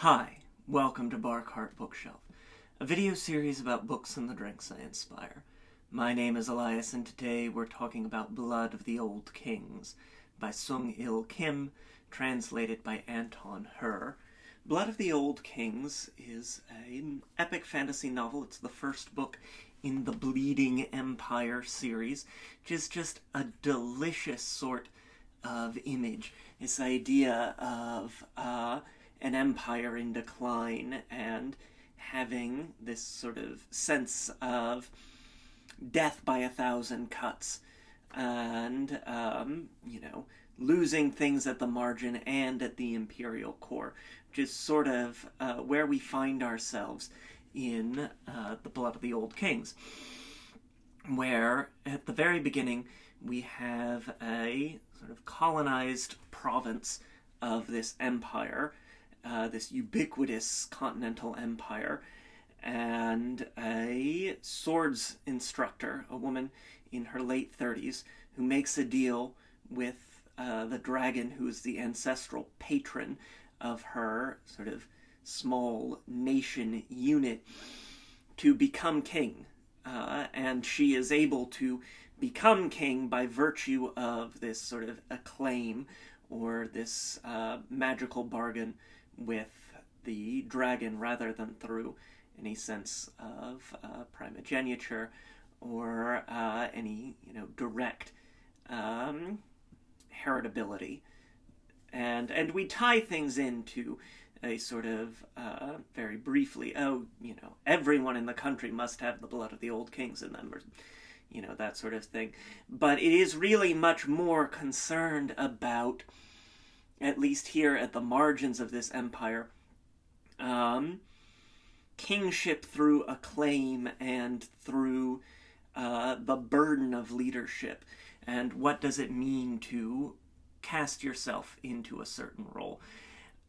Hi, welcome to Barcart Bookshelf, a video series about books and the drinks I inspire. My name is Elias, and today we're talking about Blood of the Old Kings by Sung-Il Kim, translated by Anton Hur. Blood of the Old Kings is an epic fantasy novel. It's the first book in the Bleeding Empire series, which is just a delicious sort of image. This idea of an empire in decline and having this sort of sense of death by 1,000 cuts and, losing things at the margin and at the imperial core, which is sort of where we find ourselves in the Blood of the Old Kings, where at the very beginning we have a sort of colonized province of this empire, this ubiquitous continental empire, and a swords instructor, a woman in her late 30s, who makes a deal with the dragon, who is the ancestral patron of her sort of small nation unit, to become king. And she is able to become king by virtue of this sort of acclaim, or this magical bargain with the dragon, rather than through any sense of primogeniture or any direct heritability. And we tie things into a sort of very briefly, everyone in the country must have the blood of the old kings in them, or that sort of thing. But it is really much more concerned about, at least here at the margins of this empire, kingship through acclaim and through the burden of leadership. And what does it mean to cast yourself into a certain role?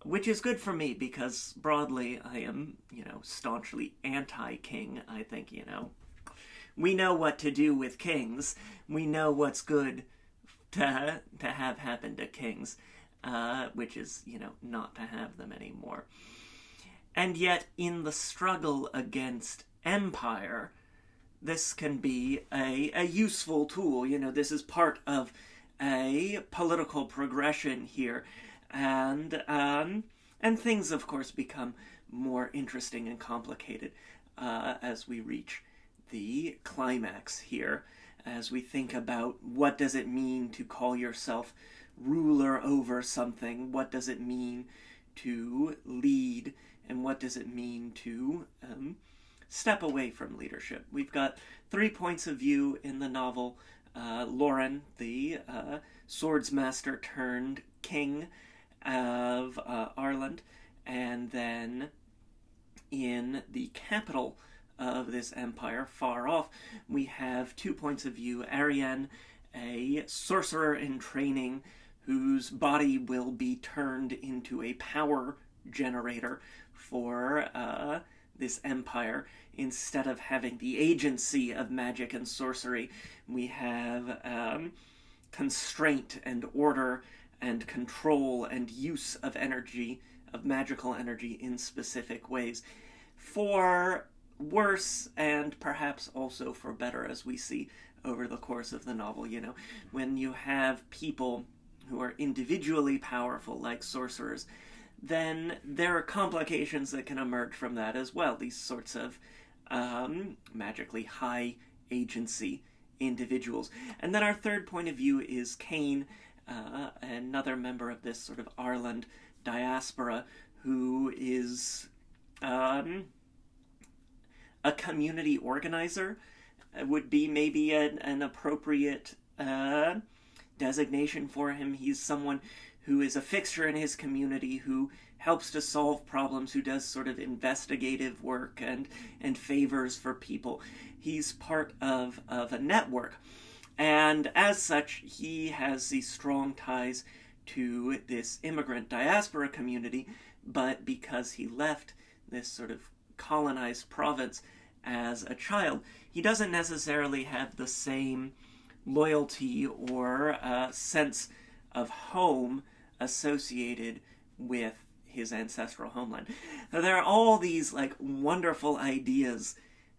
Which is good for me, because broadly I am, staunchly anti-king. I think, we know what to do with kings. We know what's good to have happen to kings. Which is, not to have them anymore. And yet, in the struggle against empire, this can be a useful tool. This is part of a political progression here. And things, of course, become more interesting and complicated as we reach the climax here, as we think about what does it mean to call yourself ruler over something, what does it mean to lead, and what does it mean to step away from leadership. We've got 3 points of view in the novel. Lauren, the swordsmaster turned king of Arland, and then in the capital of this empire, far off, we have 2 points of view. Ariane, a sorcerer in training, whose body will be turned into a power generator for this empire. Instead of having the agency of magic and sorcery, we have constraint and order and control and use of energy, of magical energy, in specific ways. For worse, and perhaps also for better, as we see over the course of the novel. When you have people who are individually powerful, like sorcerers, then there are complications that can emerge from that as well. These sorts of magically high agency individuals. And then our third point of view is Cain, another member of this sort of Arland diaspora, who is a community organizer. Would be maybe an appropriate designation for him. He's someone who is a fixture in his community, who helps to solve problems, who does sort of investigative work and favors for people. He's part of a network, and as such, he has these strong ties to this immigrant diaspora community, but because he left this sort of colonized province as a child, he doesn't necessarily have the same loyalty or sense of home associated with his ancestral homeland. Now, there are all these like wonderful ideas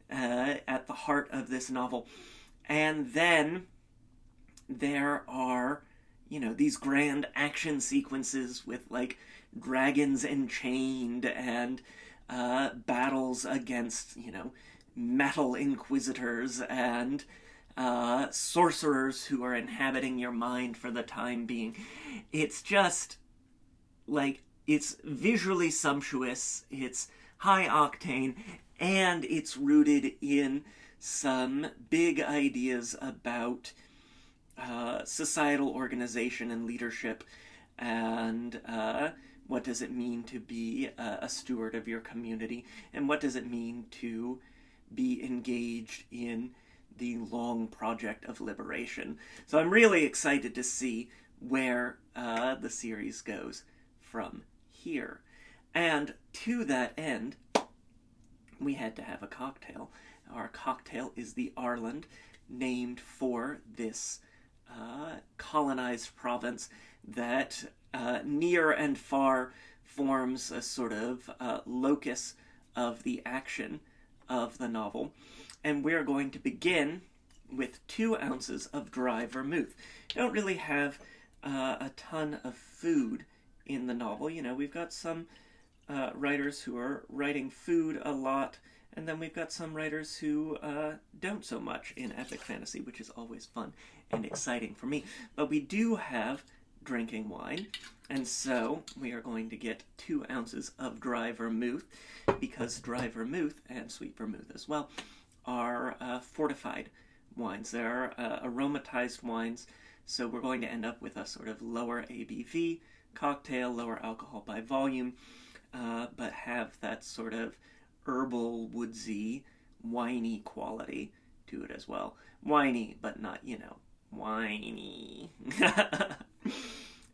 at the heart of this novel, and then there are, you know, these grand action sequences with like dragons enchained and battles against, you know, metal inquisitors and sorcerers who are inhabiting your mind for the time being. It's just like, it's visually sumptuous, it's high octane, and it's rooted in some big ideas about societal organization and leadership, and what does it mean to be a steward of your community, and what does it mean to be engaged in the long project of liberation. So I'm really excited to see where the series goes from here. And to that end, we had to have a cocktail. Our cocktail is the Arland, named for this colonized province that near and far forms a sort of locus of the action of the novel. And we're going to begin with 2 ounces of dry vermouth. Don't really have a ton of food in the novel. You know, we've got some writers who are writing food a lot, and then we've got some writers who don't so much in epic fantasy, which is always fun and exciting for me. But we do have drinking wine, and so we are going to get 2 ounces of dry vermouth, because dry vermouth, and sweet vermouth as well, are fortified wines. They're aromatized wines, so we're going to end up with a sort of lower ABV cocktail, lower alcohol by volume, but have that sort of herbal, woodsy, winey quality to it as well. Winey, but not, you know, winey.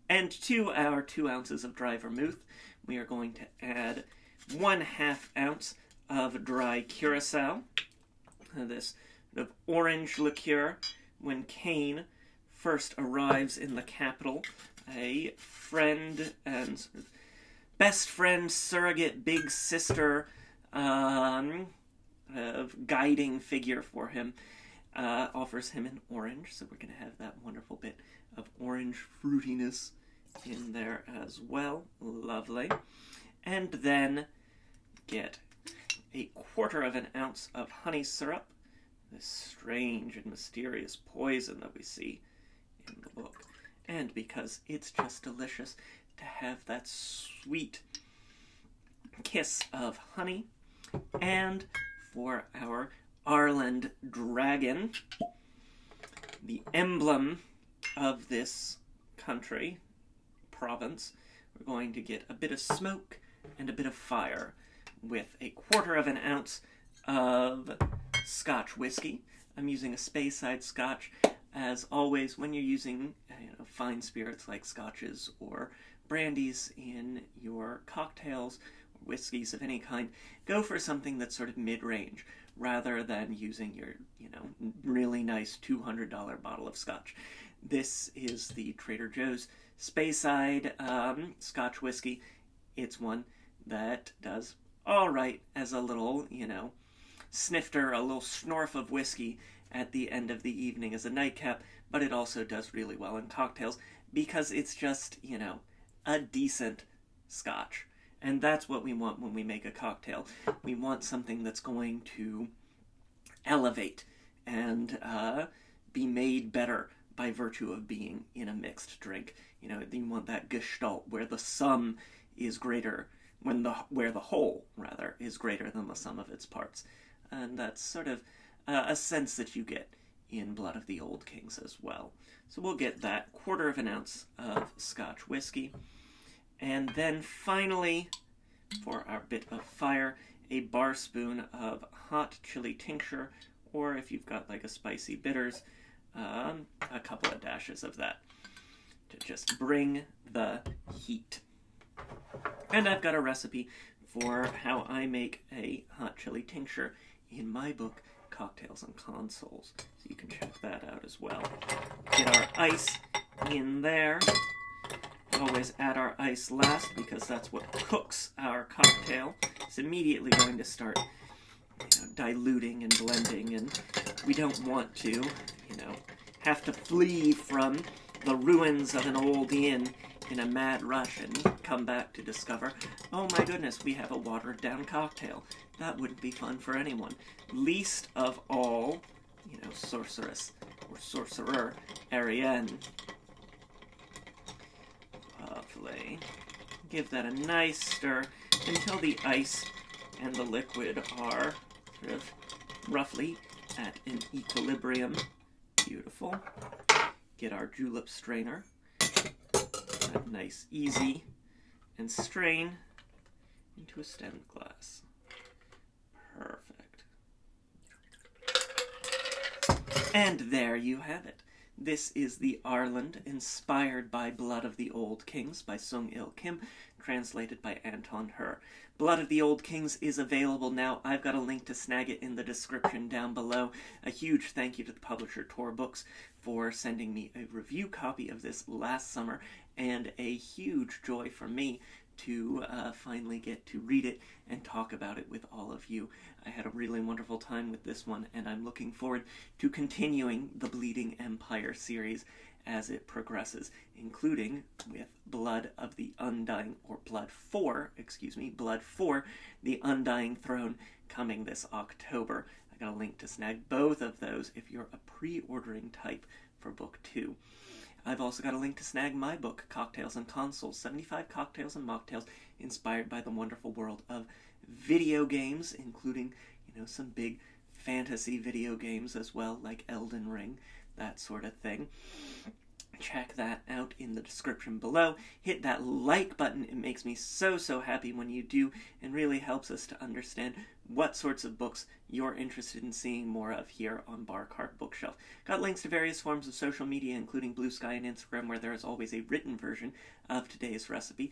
And to our 2 ounces of dry vermouth, we are going to add 1/2 ounce of dry curacao. This sort of orange liqueur. When Cain first arrives in the capital, a friend and sort of best friend, surrogate, big sister, guiding figure for him, offers him an orange. So we're going to have that wonderful bit of orange fruitiness in there as well. Lovely. And then get 1/4 ounce of honey syrup, this strange and mysterious poison that we see in the book. And because it's just delicious to have that sweet kiss of honey. And for our Arland dragon, the emblem of this country, province, we're going to get a bit of smoke and a bit of fire with 1/4 ounce of Scotch whiskey. I'm using a Speyside Scotch. As always, when you're using fine spirits like scotches or brandies in your cocktails, or whiskeys of any kind, go for something that's sort of mid-range, rather than using your, really nice $200 bottle of scotch. This is the Trader Joe's Speyside Scotch whiskey. It's one that does all right as a little, snifter, a little snorf of whiskey at the end of the evening as a nightcap, but it also does really well in cocktails because it's just, a decent scotch. And that's what we want when we make a cocktail. We want something that's going to elevate and be made better by virtue of being in a mixed drink. You want that gestalt where the sum is greater, where the whole, rather, is greater than the sum of its parts. And that's sort of a sense that you get in Blood of the Old Kings as well. So we'll get that 1/4 ounce of Scotch whiskey. And then finally, for our bit of fire, a bar spoon of hot chili tincture, or if you've got like a spicy bitters, a couple of dashes of that to just bring the heat. And I've got a recipe for how I make a hot chili tincture in my book, Cocktails and Consoles. So you can check that out as well. Get our ice in there. always add our ice last because that's what cooks our cocktail. It's immediately going to start diluting and blending, and we don't want to, have to flee from the ruins of an old inn in a mad rush and come back to discover, oh my goodness, we have a watered-down cocktail. That wouldn't be fun for anyone. Least of all, sorceress or sorcerer Ariane. Lovely. Give that a nice stir until the ice and the liquid are sort of roughly at an equilibrium. Beautiful. Get our julep strainer. Nice, easy, and strain into a stemmed glass. Perfect. And there you have it. This is the Arland, inspired by Blood of the Old Kings by Sung Il Kim, translated by Anton Hur. Blood of the Old Kings is available now. I've got a link to snag it in the description down below. A huge thank you to the publisher Tor Books for sending me a review copy of this last summer, and a huge joy for me to finally get to read it and talk about it with all of you. I had a really wonderful time with this one, and I'm looking forward to continuing the Bleeding Empire series as it progresses, including with Blood of the Undying, or Blood for the Undying Throne, coming this October. I got a link to snag both of those if you're a pre-ordering type for Book 2. I've also got a link to snag my book, Cocktails and Consoles, 75 Cocktails and Mocktails, inspired by the wonderful world of video games, including, some big fantasy video games as well, like Elden Ring, that sort of thing. Check that out in the description below. Hit that like button. It makes me so happy when you do, and really helps us to understand what sorts of books you're interested in seeing more of here on Bar Cart Bookshelf. Got links to various forms of social media, including Blue Sky and Instagram, where there is always a written version of today's recipe.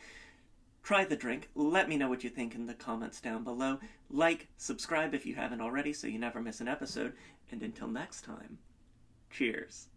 Try the drink. Let me know what you think in the comments down below. Like, subscribe if you haven't already so you never miss an episode. And until next time, cheers.